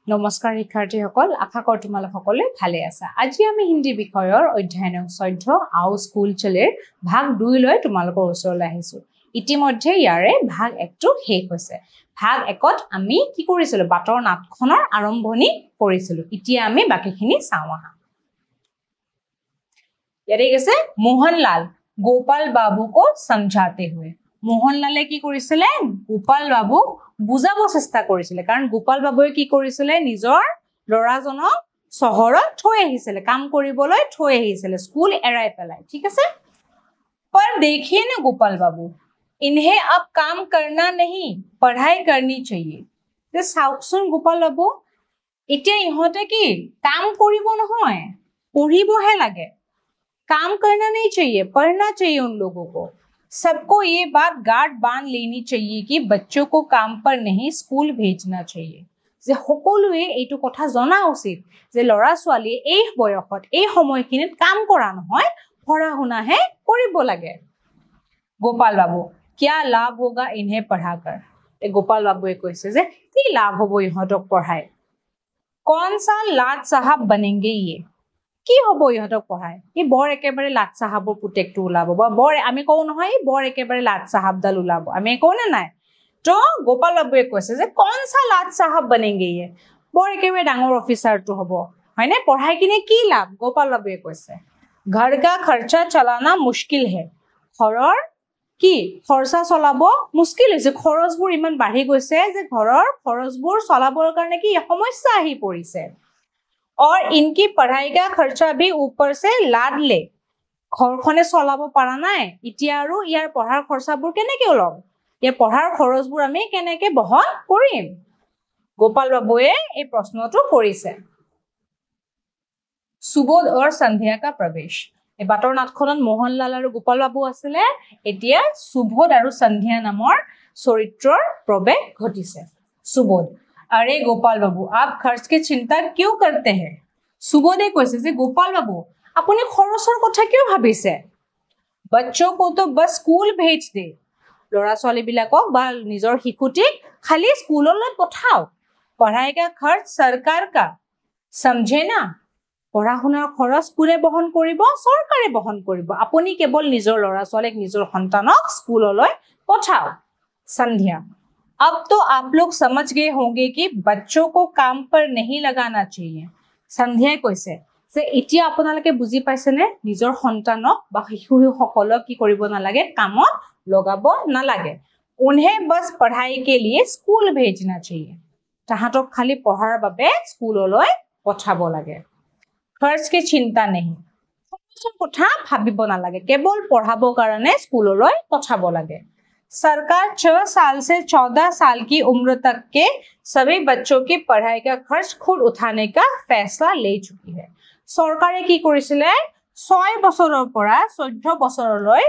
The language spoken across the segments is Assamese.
নমস্কাৰ শিক্ষাৰ্থীসকল আশা কৰোঁ তোমালোক সকলে ভালে আছা আজি আমি হিন্দী বিষয়ৰ অধ্যয়ন 14 আও স্কুল চলেৰ ভাগ 2 লৈ তোমালোকৰ ওচৰলৈ আহিছো ইতিমধ্যে ইয়াৰে ভাগ 1 টো শেষ হৈছে ভাগ 1ত আমি কি কৰিছিলো বাটৰ নাটখনৰ আৰম্ভণি কৰিছিলো এতিয়া আমি বাকিখিনি চাওঁ আহা ইয়াৰে গেছে মোহনলাল গোপাল বাবু কো সমঝাতে हुए মোহনলালে কি কৰিছিলে গোপাল বাবু বুজাব চেষ্টা কৰিছিলে কাৰণ গোপাল বাবুৱে কি কৰিছিলে নিজৰ লৰাজনক চহৰত থৈ আহিছিলে কাম কৰিবলৈ থৈ আহিছিলে স্কুল এৰাই পেলাই ঠিক আছে पर देखिए ना गोपाल बाबू इन्हें अब काम करना नहीं पढ़ाई करनी चाहिए ते साउकसुन गोपाल बाबू इতিয়া ইহতে কি কাম কৰিব নহয় পঢ়িবহে লাগে काम करना नहीं चाहिए पढ़ना चाहिए उन लोगों को सबको ये बात गांठ बांध लेनी चाहिए कि बच्चों को काम पर नहीं स्कूल भेजना चाहिए जे সকলোৱে এইটো কথা জনা উচিত যে লৰা ছোৱালীয়ে এই বয়সত এই সময়খিনিত কাম কৰা নহয় পঢ়া শুনা হে কৰিব লাগে গোপাল বাবু क्या लाभ होगा इन्हें पढ़ाकर ए गोपाल बाबूए কৈছে যে কি লাভ হ'ব ইহঁতক পঢ়াই कौन सा लाट साहब बनेंगे ये কি হ'ব ইহঁতক পঢ়াই এই বৰ একেবাৰে লাট সাহাবৰ পুতেকটো ওলাব বা বৰ আমি কও নহয় এই বৰ একেবাৰে লাট সাহাবদাল ওলাব আমি কও না নাই তো গোপাল বাবুয়ে কৈছে যে কোন সা লাট সাহাব বনেंगे ये বৰ একেবাৰে ডাঙৰ অফিচাৰটো হ'ব হয়নে পঢ়াই কিনে কি লাভ গোপাল বাবুয়ে কৈছে घर का खर्चा चलाना मुश्किल है ঘৰৰ কি খৰচা চলাব মুশকিল হৈছে খৰচবোৰ ইমান বাঢ়ি গৈছে যে ঘৰৰ খৰচবোৰ চলাবৰ কাৰণে কি সমস্যা আহি পৰিছে और इनकी पढ़ाई का खर्चा भी ऊपर से लाद ले ঘৰখনে চলাব পাৰা নাই ইতিয়া আৰু ইয়াৰ পঢ়াৰ খৰচাবোৰ কেনেকৈ ওলাম ইয়াৰ পঢ়াৰ খৰচবোৰ আমি কেনেকৈ বহন কৰিম গোপাল বাবুয়ে এই প্ৰশ্নটো কৰিছে सुबोध और संध्या का प्रवेश এই বাটৰ নাটখনত মোহনলাল আৰু গোপাল বাবু আছিল এতিয়া সুবোধ আৰু সন্ধ্যা নামৰ চৰিত্ৰৰ প্ৰৱেশ ঘটিছে সুবোধ अरे गोपाल बाबू आप खर्च की चिंता क्यों करते हैं सुबोधे কৈছে যে গোপাল বাবু আপুনি খৰচৰ কথা কিয় ভাবিছে बच्चों को तो बस स्कूल भेज दे লৰা ছোৱালী বিলাকক বা নিজৰ শিশুটিক খালি স্কুললৈ পঠাও पढ़ाई का खर्च सरकार का समझे ना পঢ়া শুনাৰ খৰচ কোনে বহন কৰিব চৰকাৰে বহন কৰিব আপুনি কেৱল নিজৰ লৰা ছোৱালীক নিজৰ সন্তানক স্কুললৈ পঠাও संध्या अब तो आप लोग समझ गए होंगे कि बच्चों को काम पर नहीं लगाना चाहिए संध्या কৈছে যে ইতিয়া আপোনালোকে বুজি পাইছেনে নিজৰ সন্তানক বা শিশুসকলক কি কৰিব নালাগে কামত লগাব নালাগে उन्हें बस पढ़ाई के लिए स्कूल भेजना चाहिए তাহাঁতক খালি পঢ়াৰ বাবে স্কুললৈ পঠাব লাগে खर्च की चिंता नहीं কথা ভাবিব নালাগে কেৱল পঢ়াবৰ কাৰণে স্কুললৈ পঠাব লাগে सरकार 6 साल से 14 साल की उम्र तक के सभी बच्चों की पढ़ाई का खर्च खुद उठाने का फैसला ले चुकी है सरकारे की কৰিছিলে 6 বছৰৰ পৰা 14 বছৰলৈ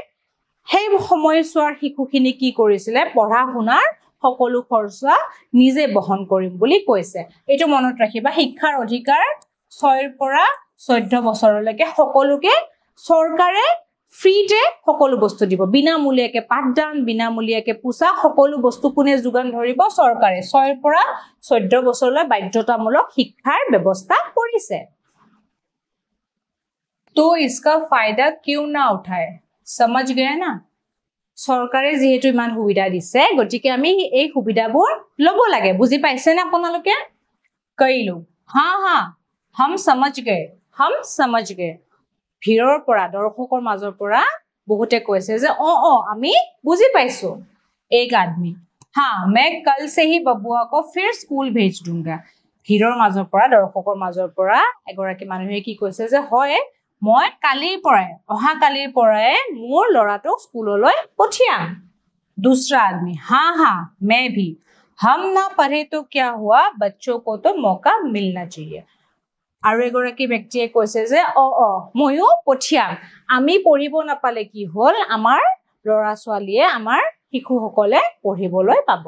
সেই সময়ছোৱাৰ শিশুখিনি কি কৰিছিলে পঢ়া শুনাৰ সকলো খৰচা নিজে বহন কৰিম বুলি কৈছে এটো মনত ৰাখিবা শিক্ষাৰ অধিকাৰ 6 পৰা 14 বছৰলৈকে সকলোকে চৰকাৰে ফ্ৰীতে সকলো বস্তু দিব বিনামূলীয়াকৈ পাঠদান বিনামূলীয়াকৈ পোছাক সকলো বস্তু কোনে যোগান ধৰিব চৰকাৰে 6 পৰা 14 বছৰলৈ বাধ্যতামূলক শিক্ষাৰ ব্যৱস্থা কৰিছে तो इसका फायदा क्यों ना उठाए समझ गए ना চৰকাৰে যেহেতু ইমান সুবিধা দিছে গতিকে আমি এই সুবিধাবোৰ লব লাগে বুজি পাইছে না আপোনালোকে কই লোক हां हां हम समझ गए ভিৰৰ পৰা দৰ্শকৰ মাজৰ পৰা বহুতে কৈছে যে আমি বুজি পাইছো एक आदमी हां मैं कल से ही बबुआ को फिर स्कूल भेज दूंगा ভিৰৰ মাজৰ পৰা দৰ্শকৰ মাজৰ পৰা এগৰাকী মানুহে কি কৈছে যে হয় মই কালিৰ পৰাই অহা কালিৰ পৰাই মোৰ লৰাটোক স্কুললৈ পঠিয়াম दूसरा आदमी हां हां मैं भी हम ना पढ़े तो क्या हुआ बच्चों को तो मौका मिलना चाहिए আৰু এগৰাকী ব্যক্তিয়ে কৈছে যে ময়ো পঠিয়াম আমি পঢ়িব নাপালে কি হল আমাৰ লৰা ছোৱালীয়ে আমাৰ শিশুসকলে পঢ়িবলৈ পাব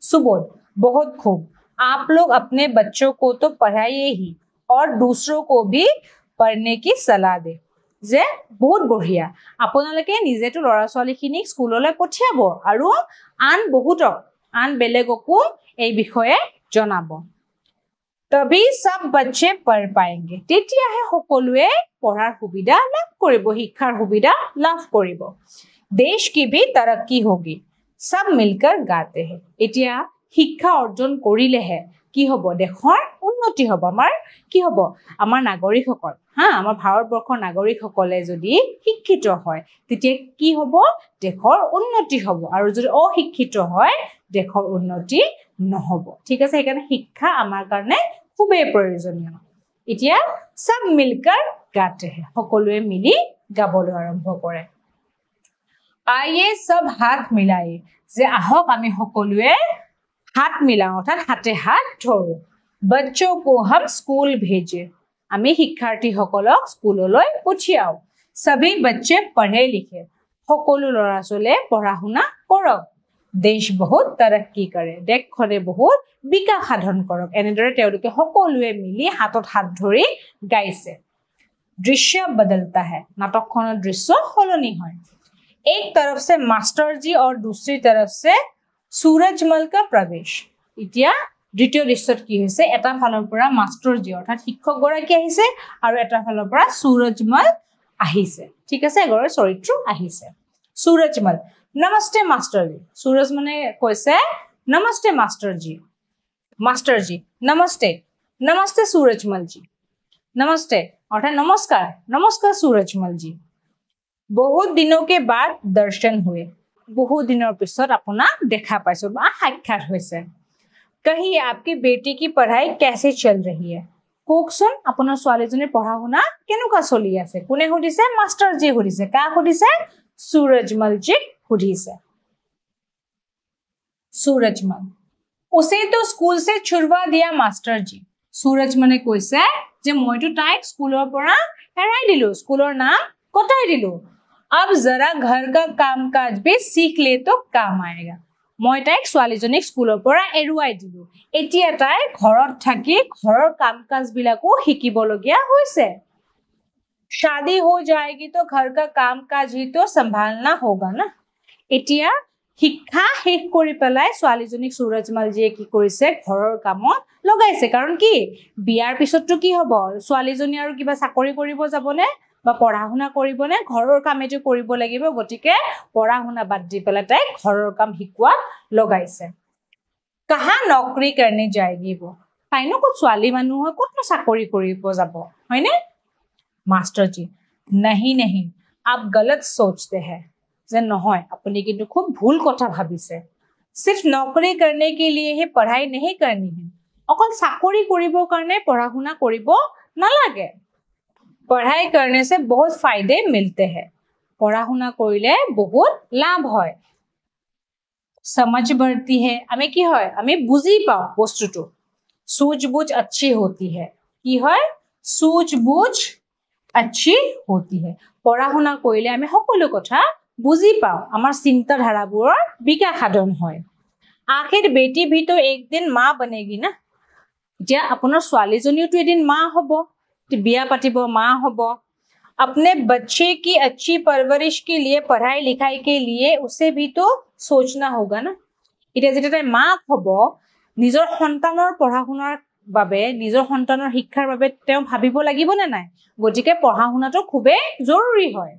सुबोध बहुत खूब आप लोग अपने बच्चों को तो पढ़ाइए ही और दूसरों को भी पढ़ने की सलाह दे যে বহুত বঢ়িয়া আপোনালোকে নিজেটো লৰা ছোৱালীখিনিক স্কুললৈ পঠিয়াব আৰু আন বেলেগকো এই বিষয়ে জনাব तभी सब बच्चे पढ़ पाएंगे तेतियाहे সকলোৱে পঢ়াৰ সুবিধা লাভ কৰিব শিক্ষাৰ সুবিধা লাভ কৰিব देश की भी तरक्की होगी सब मिलकर गाते हैं এতিয়া শিক্ষা অৰ্জন কৰিলেহে কি হ'ব দেশৰ উন্নতি হ'ব আমাৰ কি হ'ব আমাৰ নাগৰিকসকল আমাৰ ভাৰতবৰ্ষৰ নাগৰিকসকলে যদি শিক্ষিত হয় তেতিয়া কি হ'ব দেশৰ উন্নতি হ'ব আৰু যদি অশিক্ষিত হয় দেশৰ উন্নতি নহ'ব ঠিক আছে সেইকাৰণে শিক্ষা আমাৰ কাৰণে খুবেই প্ৰয়োজনীয় এতিয়া সব মিলकर গাতে हैं সকলোৱে মিলি গাবলৈ আৰম্ভ কৰে आइए सब हाथ मिलाइए जे आहक आमी সকলোৱে हाथ मिलाओ अर्थात हाथे हाथ धरो बच्चों को हम स्कूल भेजे आमी शिक्षार्थी সকলক স্কুললৈ পঠিয়াও सभी बच्चे पढ़े लिखे সকলো ল'ৰা ছোৱালীয়ে পঢ়া শুনা কৰক देश बहुत तरक्की करे দেশখনে বহুত বিকাশ সাধন কৰক এনেদৰে তেওঁলোকে সকলোৱে মিলি হাতত হাত ধৰি গাইছে दृश्य बदलता है নাটকখনৰ দৃশ্য সলনি হয় एक तरफ से मास्टर जी और दूसरी तरफ से सूरजमल का प्रवेश इतिया द्वितीय दृश्यत की হৈছে এটা ফালৰ পৰা মাস্টাৰ জি অৰ্থাৎ শিক্ষক গৰাকী আহিছে আৰু এটা ফালৰ পৰা सूरजमल আহিছে ঠিক আছে এগৰৰ চৰিত্ৰ আহিছে सूरजमल नमस्ते मास्टर जी सूरज মানে কৈছে नमस्ते मास्टर जी नमस्ते नमस्ते सूरजमल जी नमस्ते অৰ্থাৎ नमस्कार सूरजमल जी बहुत दिनों के बाद दर्शन हुए बहुत दिनों पिছত अपना देखा पाइছো বা সাক্ষাৎ হৈছে कहिए आपकी बेटी की पढ़ाई कैसे चल रही है কোকসন আপোনাৰ ছোৱালীজনীৰ পঢ়া শুনা কেনেকুৱা চলি আছে কোনে সুধিছে মাস্টাৰ জি সুধিছে কা সুধিছে सूरजमल जी সুধিছে सूरजमल उसे तो स्कूल से छुड़वा दिया मास्टर जी सूरज মানে কৈছে যে মইতো তাইক স্কুলৰ পৰা হেৰাই দিলো স্কুলৰ নাম কটাই দিলো अब जरा घर का कामकाज भी सीख ले तो काम आएगा মই তাইক ছোৱালীজনীক স্কুলৰ পৰা এৰুৱাই দিলো এতিয়া তাই ঘৰত থাকি ঘৰৰ কামকাজ বিলাকো শিকিবলগীয়া হৈছে शादी हो जाएगी तो घर का कामकाज ही तो संभालना होगा ना এতিয়া শিক্ষা শেষ কৰি পেলাই ছোৱালীজনীক सूरजमल জিয়ে কি কৰিছে ঘৰৰ কামত লগাইছে কাৰণ কি বিয়াৰ পিছতটো কি হ'ব ছোৱালীজনী আৰু কিবা চাকৰি কৰিব যাবনে বা পঢ়া শুনা কৰিবনে ঘৰৰ কামেটো কৰিব লাগিব গটিকে পঢ়া শুনা বাদ দি পেলাই তাই ঘৰৰ কাম শিকোৱা লগাইছে कहां नौकरी करने जाएगी वो তাইনো কত ছোৱালী মানুহ কত চাকৰি কৰিব যাব হয়নে मास्टर जी नहीं आप गलत सोचते हैं जे নহয় আপুনি কিন্তু খুব ভুল কথা ভাবিছে सिर्फ नौकरी करने के लिए ही पढ़ाई नहीं करनी है অকল চাকৰি কৰিব কাৰণে পঢ়া শুনা কৰিব নালাগে पढ़ाई करने से बहुत फायदे मिलते हैं पढ़ा हुना কৰিলে বহুত লাভ হয় समझ बढ़ती है हमें কি হয় আমি বুজি পাও বস্তুটো सूझबूझ अच्छी होती है কি হয় सूझबूझ अच्छी होती है पढ़ा हुना কৰিলে আমি সকলো কথা বুজি পাও আমাৰ চিন্তা ধাৰাবোৰৰ বিকাশ সাধন হয় आखिर बेटी भी तो एक दिन मां बनेगी ना যে আপোনাৰ ছোৱালীজনীও তো এদিন মা হ'ব बिया पातिबो मां होबो अपने बच्चे की अच्छी परवरिश के लिए पढ़ाई लिखाई के लिए उसे भी तो सोचना होगा ना इटा जेटा मां होबो নিজৰ সন্তানৰ পঢ়া শুনাৰ বাবে নিজৰ সন্তানৰ শিক্ষাৰ বাবে তেওঁ ভাবিব লাগিব না নাই গটিকে পঢ়া শুনাটো খুবে জৰুৰী হয়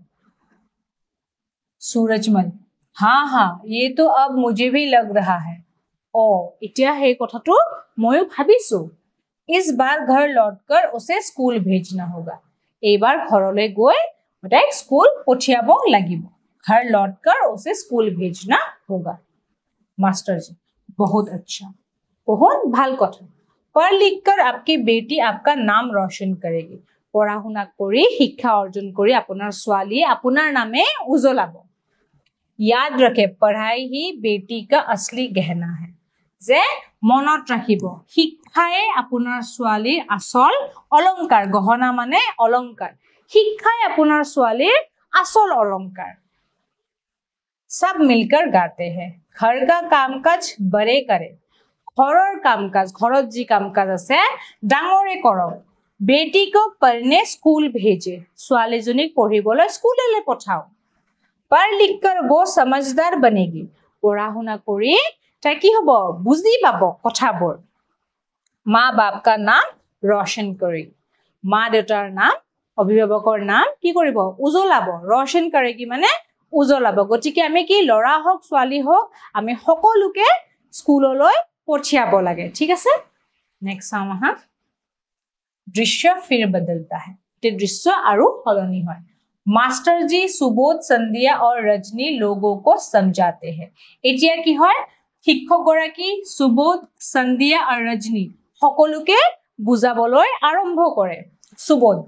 सूरजमल हां ये तो अब मुझे भी लग रहा है ओ इতিয়া हे কথাটো ময়ো ভাবিছো इस बार घर लौटकर उसे स्कूल भेजना होगा एक बार घरले गई उटाई स्कूल पठियाब লাগিব घर लौटकर उसे स्कूल भेजना होगा मास्टर जी बहुत अच्छा बहुत ভাল কথা पढ़ लिखकर आपकी बेटी आपका नाम रोशन करेगी पढ़ा শুনা কৰি শিক্ষা অৰ্জন কৰি আপোনাৰ ছোৱালী আপোনাৰ নামে উজলাব याद रखे पढ़ाई ही बेटी का असली गहना है যে মনত ৰাখিব শিক্ষায়ে আপোনাৰ ছোৱালীৰ আসল অলংকাৰ গহনা মানে অলংকাৰ শিক্ষায়ে আপোনাৰ ছোৱালীৰ আসল অলংকাৰ सब मिलकर गाते हैं घर का कामकाज बड़े करे ঘৰৰ কামকাজ ঘৰত যি কামকাজ আছে ডাঙৰে কৰক बेटी को पढ़ने स्कूल भेजे ছোৱালীজনীক পঢ়িবলৈ স্কুললৈ পঠাও पढ़ लिखकर वो समझदार बनेगी पढ़ा শুনা কৰি তাই কি হ'ব বুজি পাব কথাবোৰ माँ बाप का नाम रोशन करी माँ देउतार नाम অভিভাৱকৰ নাম কি কৰিব উজলাব रोशन करे কি মানে উজলাব গতিকে আমি কি লৰা হোক ছোৱালী হোক আমি সকলোকে স্কুললৈ পঠিয়াব লাগে ঠিক আছে নেক্সট চাওঁ আহা দৃশ্য फिर बदलता है তে দৃশ্য আৰু সলনি হয় मास्टर जी सुबोध संध्या और रजनी लोगों को समझाते हैं এতিয়া কি হয় শিক্ষক গৰাকী সুবোধ संध्या और रजनी সকলোকে বুজাবলৈ আৰম্ভ কৰে सुबोध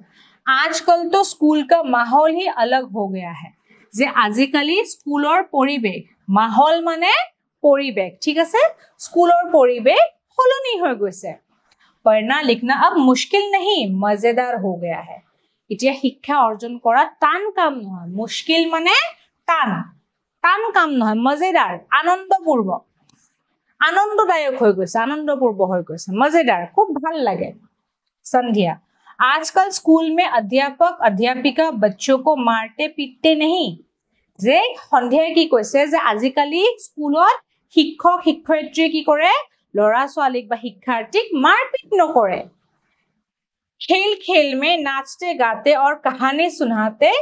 आजकल तो स्कूल का माहौल ही अलग हो गया है जे आजिकाली स्कूलर परिवेश माहौल माने परिवेश ठीक আছে स्कूलर परिवेश सलनी हो গৈছে पढ़ना लिखना अब मुश्किल नहीं मजेदार हो गया है इतिया शिक्षा अर्जन करा टान काम নহয় मुश्किल माने टान टान काम নহয় मजेदार आनंदपूर्ण आनंददायक हो গৈছে आनंदपूर्ण हो গৈছে मजेदार खूब ভাল লাগে संध्या आजकल स्कूल में अध्यापक अध्यापिका बच्चों को मारते पीटते नहीं जे संध्या की কৈছে যে আজিকালি স্কুলত শিক্ষক শিক্ষয়িত্ৰী কি কৰে লৰা ছোৱালীক বা শিক্ষাৰ্থীক মাৰপিট নকৰে खेल खेल में नाचते गाते और कहानी सुनाते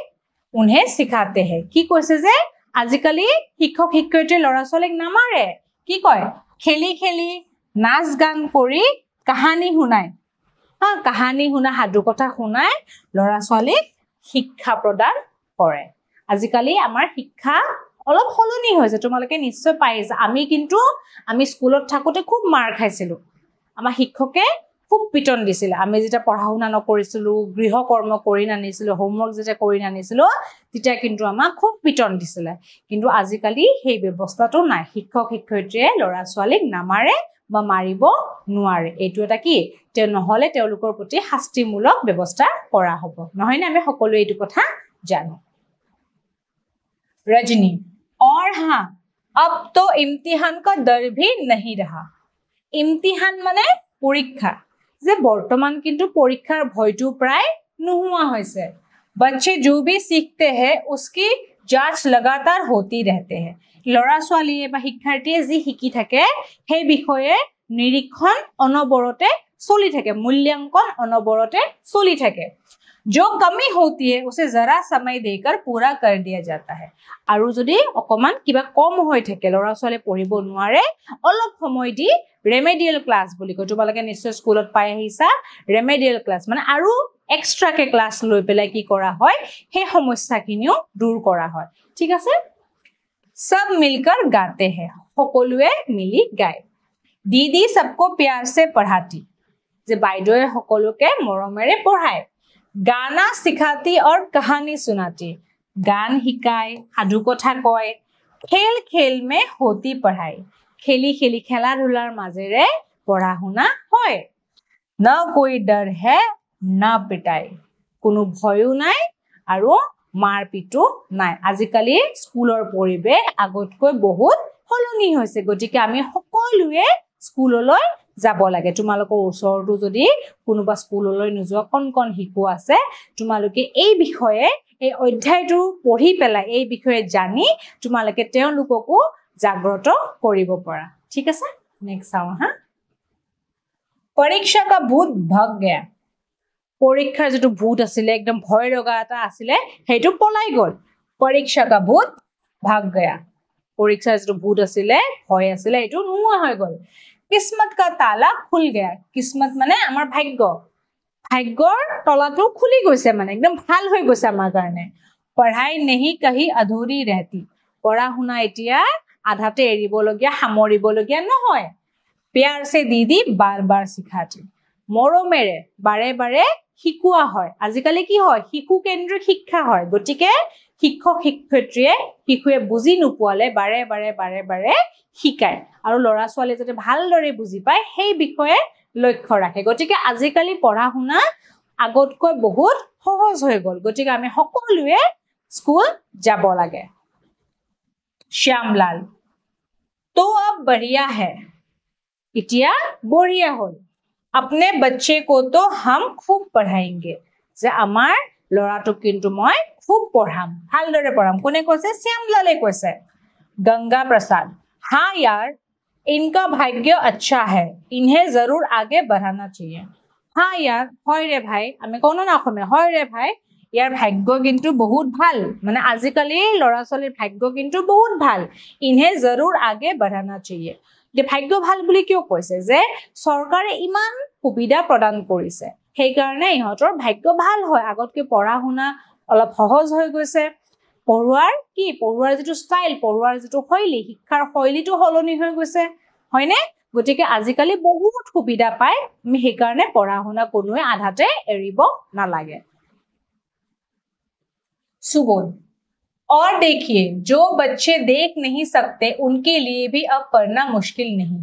उन्हें सिखाते हैं की কৈছে যে আজিকালি শিক্ষক শিক্ষয়িত্ৰী লৰা ছোৱালীক নামাৰে কি কয় খেলি খেলি নাচ গান কৰি কাহিনী শুনায় কাহিনী শুনা সাধু কথা শুনাই লৰা ছোৱালীক শিক্ষা প্ৰদান কৰে আজিকালি আমাৰ শিক্ষা অলপ সলনি হৈছে তোমালোকে নিশ্চয় পাইছা আমি স্কুলত থাকোতে খুব মাৰ খাইছিলো আমাৰ শিক্ষকে খুব পিটন দিছিল আমি যেটা পঢ়া শুনা নকৰিছিলো গৃহ কৰ্ম কৰি নানিছিলো হোমৱৰ্ক যেটা কৰি নানিছিলো তেতিয়া কিন্তু আমাক খুব পিটন দিছিল কিন্তু আজিকালি সেই ব্যৱস্থাটো নাই শিক্ষক শিক্ষয়িত্ৰীয়ে লৰা ছোৱালীক নামাৰে বা মাৰিব নোৱাৰে এটো এটা কি তে নহলে তেওঁলোকৰ প্ৰতি শাস্তিমূলক ব্যৱস্থা কৰা হ'ব নহয় না আমি সকলো এইটো কথা জানো रजनी और हाँ अब तो इम्तिहान का डर भी नहीं रहा इम्तिहान माने परीक्षा जे वर्तमान किंतु परीक्षार भयटू प्राय नुहुआ होइसे बच्चे जो भी सीखते हैं उसकी जांच लगातार होती रहते हैं लड़ा ছোৱালীয়ে বা শিক্ষাৰ্থীয়ে যি শিকি থাকে সেই বিষয়ে নিৰীক্ষণ অনবৰতে চলি থাকে মূল্যাঙ্কন অনবৰতে চলি থাকে जो कमी होती है उसे जरा समय देकर पूरा कर दिया जाता है আৰু যদি অকমান কিবা কম হৈ থাকে লৰা ছোৱালী পঢ়িব নোৱাৰে অলপ সময় দি ৰেমেডিয়েল ক্লাস বুলি কয় তোমালোকে নিশ্চয় স্কুলত পাই আহিছা ৰেমেডিয়েল ক্লাস মানে আৰু এক্সট্ৰা কে ক্লাস লৈ পেলাই কি কৰা হয় সেই সমস্যাখিনিও দূৰ কৰা হয় ঠিক আছে सब मिलकर गाते हैं সকলোৱে মিলি গায় दीदी सबको प्यार से पढ़ाती जे বাইদেৱে সকলোকে মৰমেৰে পঢ়ায় गाना सिखाती और कहानी सुनाती गान हिकाय साधु कथा कय खेल खेल में होती पढ़ाई खेली खेली खेला धुलार माजेरे पढ़ा हुना होय न कोई डर है न पिटाई कोनो भयও নাই আৰু মাৰপিটো নাই আজিকালি স্কুলৰ পৰিবেশ আগতকৈ বহুত সলনি হৈছে গতিকে আমি সকলোৱে স্কুললৈ যাব লাগে তোমালোকৰ ওচৰটো যদি কোনোবা স্কুললৈ নোযোৱা কোন শিকু আছে তোমালোকে এই বিষয়ে এই অধ্যায়টো পঢ়ি পেলাই এই বিষয়ে জানি তোমালোকে তেওঁলোককো জাগ্ৰত কৰিব পাৰা ঠিক আছে নেক্সট চাও হা পৰীক্ষা का भूत भाग गया পৰীক্ষাৰ যেটো ভূত আছিল একদম ভয় লগা এটা আছিল হেতু পলাই গল পৰীক্ষা का भूत भाग गया পৰীক্ষাৰ যেটো ভূত আছিল ভয় আছিল এটো নোৱা হৈ গল किस्मत का ताला खुल गया किस्मत माने आमार भाग्य भाग्यर तलाटो खुली গৈছে মানে एकदम ভাল হৈ গৈছে আমাৰ কাৰণে पढ़ाई नहीं कहीं अधूरी रहती पढ़ा हुना एटिया आधाते एरिब लगिया हामरिब लगिया নহয় प्यार से दीदी बार-बार सिखाती মৰমেৰে বাৰে বাৰে শিকোৱা হয় আজিকালি কি হয় শিশু কেন্দ্ৰিক শিক্ষা হয় গটিকে শিক্ষক শিক্ষয়িত্ৰীয়ে শিশুৱে বুজি নোপোৱালে বাৰে বাৰে শিকায় আৰু লৰা ছোৱালী যাতে ভালদৰে বুজি পায় সেই বিষয়ে লক্ষ্য ৰাখে গটিকে আজিকালি পঢ়া শুনা আগতকৈ বহুত সহজ হৈ গল গটিকে আমি সকলোৱে স্কুল যাব লাগে श्यामलाल तो अब बढ़िया है इटिया बढ़िया होल अपने बच्चे को तो हम खूब पढ़ाएंगे जे आमार लराटो किंतु मैं खूब पढ़ाम भालदरे पढ़ाम कोने কৈছে श्यामलाले কৈছে गंगा प्रसाद हाँ यार इनका भाग्य अच्छा है, इन्हें जरूर आगे बढ़ाना चाहिए। हाँ यार হয় रे भाई, আমি কোনো না অসমীয়া হয় रे भाई, ইয়াৰ ভাগ্য কিন্তু বহুত ভাল, মানে আজিকালি ল'ৰা ছোৱালীৰ ভাগ্য কিন্তু বহুত ভাল। ইনহে জৰুৰ আগে বঢ়ানা चाहिए। যে ভাগ্য ভাল বুলি কিয় কৈছে যে চৰকাৰে ইমান সুবিধা প্ৰদান কৰিছে, সেই কাৰণে ইহঁতৰ ভাগ্য ভাল হয়, আগতকে পঢ়া শুনা অলপ সহজ হৈ গৈছে। পঢ়ুৱাৰ যিটো ষ্টাইল, পঢ়ুৱাৰ যিটো শৈলী, শিক্ষাৰ শৈলীটো সলনি হৈ গৈছে, হয়নে? গতিকে আজিকালি বহুত সুবিধা পায়, আমি সেইকাৰণে পঢ়া শুনা কোনোৱে আধাতে এৰিব নালাগে। सुबोध, और देखिए जो बच्चे देख नहीं सकते उनके लिए भी अब पढ़ना मुश्किल नहीं।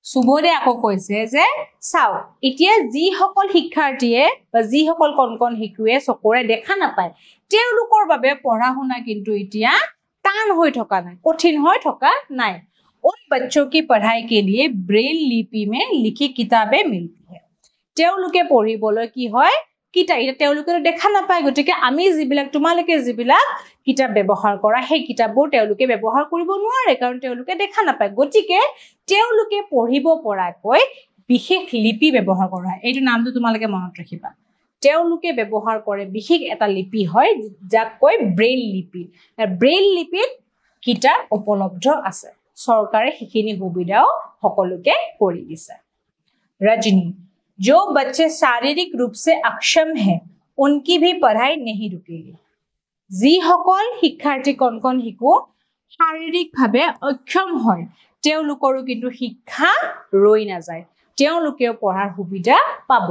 सुबोधे आको কৈছে যে চাও এতিয়া যিসকল শিক্ষাৰ্থীয়ে বা যিসকল কণ শিশুৱে চকুৰে দেখা নাপায় তেওঁলোকৰ বাবে পঢ়া শুনা কিন্তু এতিয়া টান হৈ থকা নাই, কঠিন হৈ থকা নাই। उन बच्चों की पढ़ाई के लिए ब्रेल लिपि में लिखी किताबें मिलती है। তেওঁলোকে পঢ়িবলৈ কি হয় কিতাপ, এটা তেওঁলোকে দেখা নাপায়, গতিকে আমি যিবিলাক তোমালোকে যিবিলাক কিতাপ ব্যৱহাৰ কৰা সেই কিতাপবোৰ তেওঁলোকে ব্যৱহাৰ কৰিব নোৱাৰে, কাৰণ তেওঁলোকে দেখা নাপায়। গতিকে তেওঁলোকে পঢ়িব পৰাকৈ বিশেষ লিপি ব্যৱহাৰ কৰা হয়। এইটো নামটো তোমালোকে মনত ৰাখিবা। তেওঁলোকে ব্যৱহাৰ কৰে বিশেষ এটা লিপি হয় যাক কয় ব্ৰেইল লিপি। ব্ৰেইল লিপিত কিতাপ উপলব্ধ আছে, চৰকাৰে সেইখিনি সুবিধাও সকলোকে কৰি দিছে। रजनी, जो बच्चे शारीरिक रूप से अक्षम हैं उनकी भी पढ़ाई नहीं रुकेगी। যিসকল শিক্ষাৰ্থী কণ শিশু শাৰীৰিকভাৱে অক্ষম হয় তেওঁলোকৰো কিন্তু শিক্ষা ৰৈ নাযায়, তেওঁলোকেও পঢ়াৰ সুবিধা পাব।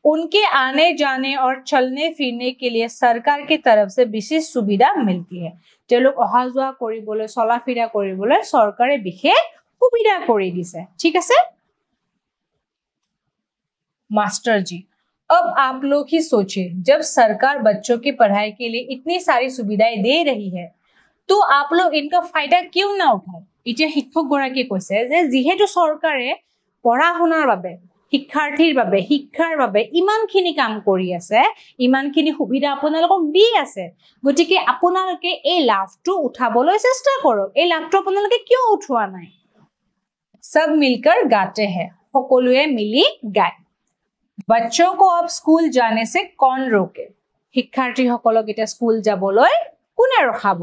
उनके आने जाने और चलने फिरने के लिए सरकार की तरफ से विशेष सुविधा मिलती है। তেওঁলোক অহা যোৱা কৰিবলৈ, চলা ফিৰা কৰিবলৈ চৰকাৰে বিশেষ সুবিধা কৰি দিছে। ঠিক আছে। मास्टर जी, अब आप लोग ही सोचें, जब सरकार बच्चों की पढ़ाई के लिए इतनी सारी सुविधाएं दे रही है तो आप लोग इनका फायदा क्यों ना उठाए। इतना शिक्षक गराकी কৈছে যে যেহেতু চৰকাৰে পঢ়া শুনাৰ বাবে, শিক্ষাৰ্থীৰ বাবে, শিক্ষাৰ বাবে ইমানখিনি কাম কৰি আছে, ইমানখিনি সুবিধা আপোনালোকক দি আছে, গতিকে আপোনালোকে এই লাভটো উঠাবলৈ চেষ্টা কৰক। এই লাভটো আপোনালোকে কিয় উঠোৱা নাই? सब मिलकर गाते हैं, সকলোৱে মিলি গায়। बच्चों को अब स्कूल जाने से कौन रोके। शिक्षार्थी সকলক এটা স্কুল যাবলৈ কোনে ৰখাব?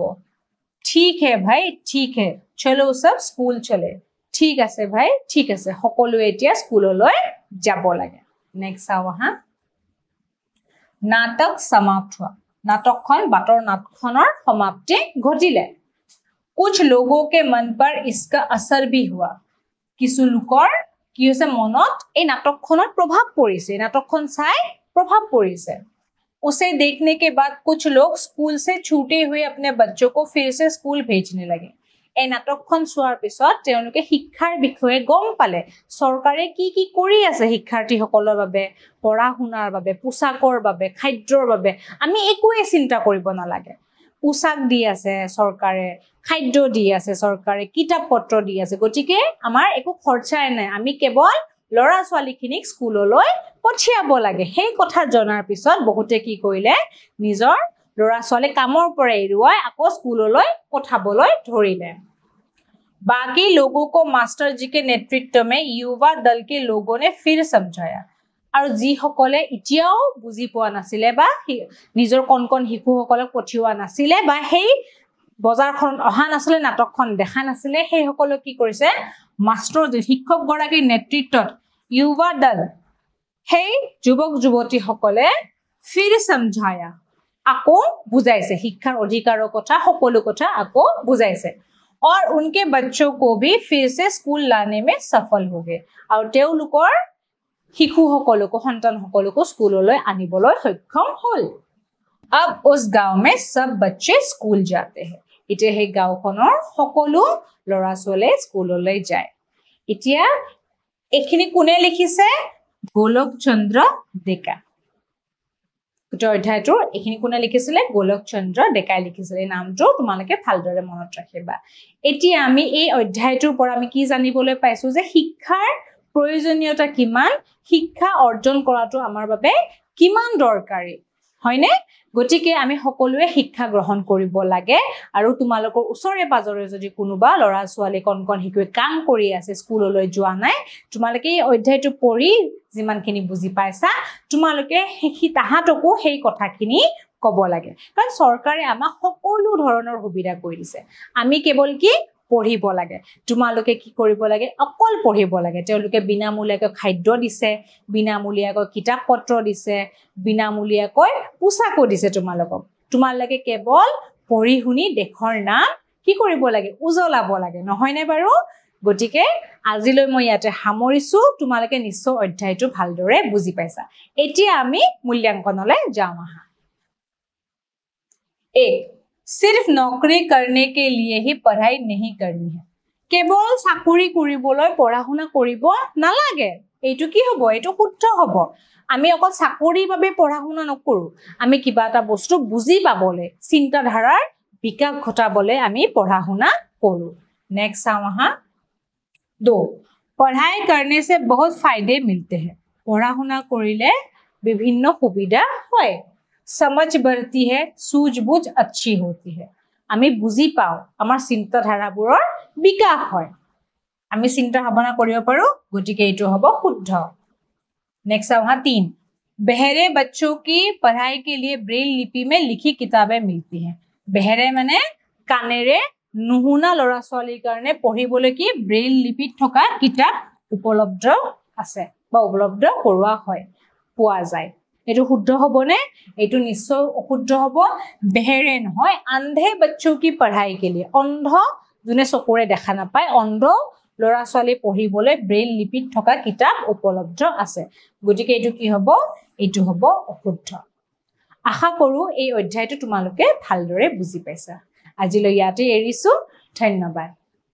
ठीक है भाई, ठीक है, चलो सब स्कूल चले। ঠিক আছে ভাই, ঠিক আছে, সকলোৱে এতিয়া স্কুললৈ যাব লাগে। নেক্সট চাও আহা। নাটক समाप्त हुआ। নাটকখন বাটৰ নাটখনৰ সমাপ্তি ঘটিলে। कुछ लोगों के मन पर इसका असर भी हुआ। কিছু লোকৰ কি হৈছে মনত এই নাটকখনৰ প্ৰভাৱ পৰিছে, নাটকখন চাই प्रभाव পৰিছে। उसे देखने के बाद कुछ लोग स्कूल से छूटे हुए अपने बच्चों को फिर से स्कूल भेजने लगे। এই নাটকখন চোৱাৰ পিছত তেওঁলোকে শিক্ষাৰ বিষয়ে গম পালে চৰকাৰে কি কি কৰি আছে শিক্ষাৰ্থীসকলৰ বাবে, পঢ়া শুনাৰ বাবে, পোছাকৰ বাবে, খাদ্যৰ বাবে। আমি একোৱে চিন্তা কৰিব নালাগে। পোছাক দি আছে চৰকাৰে, খাদ্য দি আছে চৰকাৰে, কিতাপ পত্ৰ দি আছে, গতিকে আমাৰ একো খৰচাই নাই, আমি কেৱল ল'ৰা ছোৱালীখিনিক স্কুললৈ পঠিয়াব লাগে। সেই কথা জনাৰ পিছত বহুতে কি কৰিলে নিজৰ ল'ৰা ছোৱালী কামৰ পৰা এৰুৱাই আকৌ স্কুললৈ পঠাবলৈ ধৰিলে। बाकी लोगों को मास्टर जी के नेतृत्व में युवा दल के लोगों ने फिर समझाया। আৰু যিসকলে এতিয়াও বুজি পোৱা নাছিলে বা নিজৰ কণ শিশুসকলক পঠিওৱা নাছিলে বা সেই বজাৰখন অহা নাছিলে, নাটকখন দেখা নাছিলে, সেই সকলে কি কৰিছে মাষ্টৰ শিক্ষক গৰাকীৰ নেতৃত্বত युवा दल সেই যুৱক যুৱতী সকলে फिर समझाया, আকৌ বুজাইছে, শিক্ষাৰ অধিকাৰৰ কথা সকলো কথা আকৌ বুজাইছে। और उनके बच्चों को भी फिर से स्कूल लाने में सफल हो गए। और তেওঁলোকৰ শিশুসকলকো সন্তানসকলকো স্কুললৈ আনিবলৈ সক্ষম হ'ল। अब उस गांव में सब बच्चे स्कूल जाते हैं। এতিয়া সেই গাঁওখনৰ সকলো ল'ৰা ছোৱালী স্কুললৈ যায়। এতিয়া এইখিনি কোনে লিখিছে? গোলক চন্দ্ৰ ডেকা। অধ্যায়টোৰ এইখিনি কোনে লিখিছিলে? গোলক চন্দ্ৰ ডেকাই লিখিছিলে। এই নামটো তোমালোকে ভালদৰে মনত ৰাখিবা। এতিয়া আমি এই অধ্যায়টোৰ পৰা আমি কি জানিবলৈ পাইছো যে শিক্ষাৰ প্ৰয়োজনীয়তা কিমান, শিক্ষা অৰ্জন কৰাটো আমাৰ বাবে কিমান দৰকাৰী, হয়নে? গতিকে আমি সকলোৱে শিক্ষা গ্ৰহণ কৰিব লাগে আৰু তোমালোকৰ ওচৰে পাজৰে যদি কোনোবা ল'ৰা ছোৱালী কণ শিশুৱে কাম কৰি আছে স্কুললৈ যোৱা নাই তোমালোকে এই অধ্যায়টো পঢ়ি যিমানখিনি বুজি পাইছা তোমালোকে তাহাঁতকো সেই কথাখিনি ক'ব লাগে কাৰণ চৰকাৰে আমাক সকলো ধৰণৰ সুবিধা কৰি দিছে আমি কেৱল কি পঢ়িব লাগে তোমালোকে কি কৰিব লাগে অকল পঢ়িব লাগে তেওঁলোকে বিনামূলীয়াকৈ খাদ্য দিছে বিনামূলীয়াকৈ কিতাপ পত্ৰ দিছে বিনামূলীয়াকৈ পোছাকো দিছে তোমালোকে কেৱল পঢ়ি শুনি দেশৰ নাম কি কৰিব লাগে উজ্বলাব লাগে নহয়নে বাৰু গতিকে আজিলৈ মই ইয়াতে সামৰিছো তোমালোকে নিশ্চয় অধ্যায়টো ভালদৰে বুজি পাইছা এতিয়া আমি মূল্যাঙ্কনলৈ যাওঁ আহা एक सिर्फ नौकरी करने के लिए ही पढ़ाई नहीं करनी है केवल चाकरी কৰিবলৈ পঢ়া শুনা কৰিব নালাগে এইটো কি হ'ব এইটো শুদ্ধ হ'ব আমি অকল চাকৰিৰ বাবে পঢ়া শুনা নকৰো আমি কিবা এটা বস্তু বুজি পাবলৈ চিন্তাধাৰাৰ বিকাশ ঘটাবলৈ আমি পঢ়া শুনা কৰো নেক্সট আহা 2 पढ़ाई करने से बहुत फायदे मिलते हैं पढ़ा শুনা কৰিলে বিভিন্ন সুবিধা হয় समझ बढ़ती है सूझबूझ अच्छी होती है आमी बुझी पाओ आमार चिंताधाराबुৰৰ বিকাশ হয় आमी चिंता भावना কৰিব পাৰো গতিকে এইটো হ'ব শুদ্ধ नेक्स्ट आहा 3 बहरे बच्चों की पढ़ाई के लिए ब्रेल लिपि में लिखी किताबें मिलती हैं बहरे माने कानेरे नुहुना लरा ছোৱালীৰ কাৰণে পঢ়িবলৈ কি ব্ৰেইল লিপিত থকা কিতাপ উপলব্ধ আছে বা উপলব্ধ কৰোৱা হয় পোৱা যায় एटू शुद्ध हबने एटू निश्चय अशुद्ध हब बेहरे নহয় अंधे बच्चों की पढ़ाई के लिए अंध जुने चकुरे देखा ना पाए अंध लरा ছোৱালী পঢ়িবলৈ ব্ৰেইল লিপিত থকা কিতাপ উপলব্ধ আছে গতিকে এটু কি হব এটু হব অশুদ্ধ আশা কৰো এই অধ্যায়টো তোমালোকে ভালদৰে বুজি পাইছা আজিলৈ ইয়াতে এৰিছো ধন্যবাদ